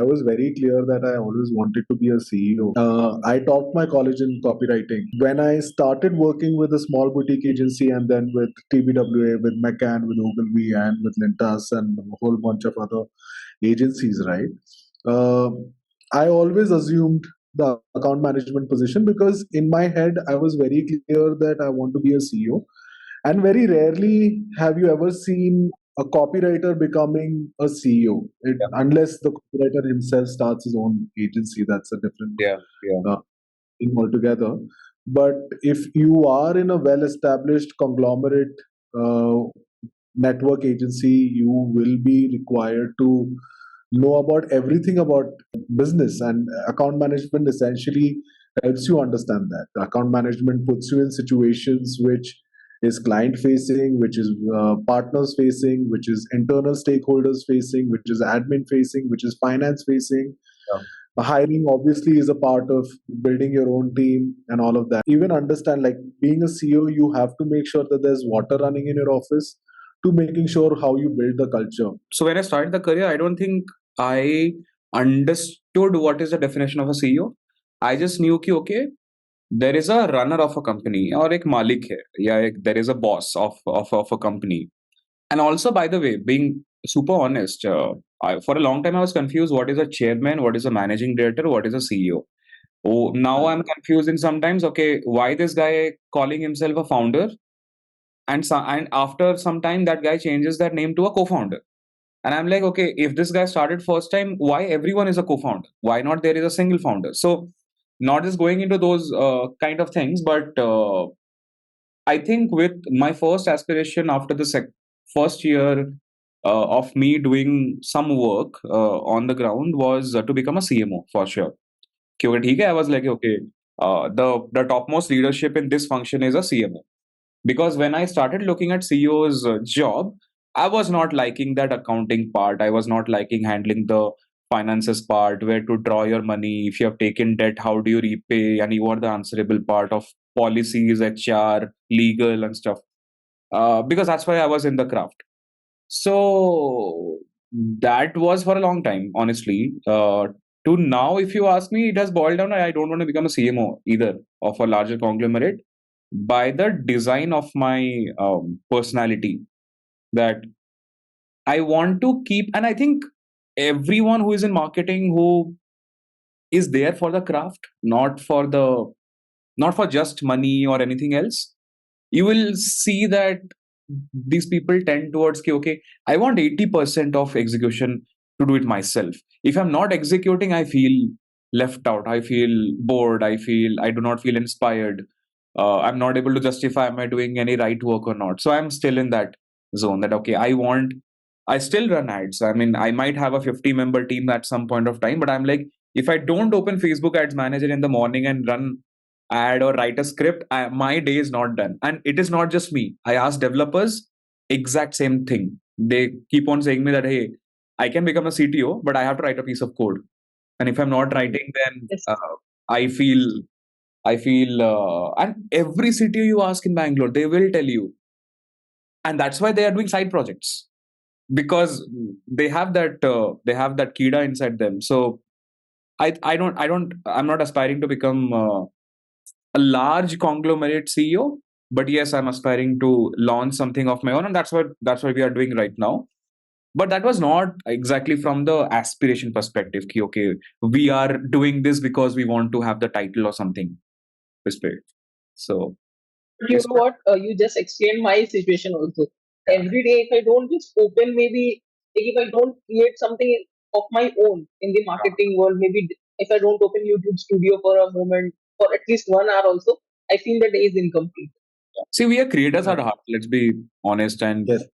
I was very clear that I always wanted to be a CEO. I topped my college in copywriting. When I started working with a small boutique agency and then with TBWA, with McCann, with Ogilvy, and with Lintas, and a whole bunch of other agencies, right? Uh, I always assumed the account management position because in my head, I was very clear that I want to be a CEO. And very rarely have you ever seen a copywriter becoming a CEO, Yeah, unless the copywriter himself starts his own agency. That's a different yeah, yeah, uh, thing altogether. But if you are in a well established conglomerate uh, network agency, you will be required to know about everything about business, and account management essentially helps you understand that. Account management puts you in situations which is client facing, which is partners facing, which is internal stakeholders facing, which is admin facing, which is finance facing. yeah. Hiring obviously is a part of building your own team and all of that. Even understand, like being a CEO, you have to make sure that there's water running in your office, to making sure how you build the culture. So when I started the career, I don't think I understood what is the definition of a CEO. I just knew कि okay, there is a runner of a company और एक मालिक है या there is a boss of a company. And also, by the way, being super honest, for a long time I was confused. What is a chairman? What is a managing director? What is a CEO? Oh, now I'm confused in sometimes. Okay, why this guy calling himself a founder? And after some time, that guy changes that name to a co-founder. And I'm like, okay, if this guy started first time, why everyone is a co-founder? Why not there is a single founder? So, not just going into those kind of things, but I think with my first aspiration after the first year of me doing some work on the ground was to become a CMO for sure. क्योंकि ठीक है, I was like, okay, the topmost leadership in this function is a CMO. Because when I started looking at CEO's job, I was not liking that accounting part. I was not liking handling the finances part, where to draw your money. If you have taken debt, how do you repay? And you are the answerable part of policies, HR, legal, and stuff. Because that's why I was in the craft. So that was for a long time, honestly. To now, if you ask me, it has boiled down. I don't want to become a CMO either of a larger conglomerate by the design of my personality, that I want to keep. And I think everyone who is in marketing who is there for the craft, not for just money or anything else, you will see that these people tend towards कि, okay, I want 80% of execution to do it myself. If I'm not executing, I feel left out. I feel bored. I do not feel inspired. I'm not able to justify am I doing any right work or not. So I'm still in that zone that okay, I still run ads. I mean, I might have a 50-member team at some point of time, but I'm like, if I don't open Facebook Ads Manager in the morning and run ad or write a script, my day is not done. And it is not just me. I ask developers exact same thing. They keep on saying me that hey, I can become a CTO, but I have to write a piece of code. And if I'm not writing, then Yes. I feel and every CTO you ask in Bangalore, they will tell you, and that's why they are doing side projects, because they have that kida inside them. So I'm not aspiring to become a large conglomerate CEO, but yes, I'm aspiring to launch something of my own, and that's what we are doing right now. But that was not exactly from the aspiration perspective. Ki, okay, we are doing this because we want to have the title or something. Perspective. So But you know what? You just explained my situation also. Every day, if I don't just open, maybe like if I don't create something of my own in the marketing world, maybe if I don't open YouTube Studio for a moment, for at least 1 hour also, I feel the day is incomplete. see, we are creators at heart. Let's be honest, and Yes.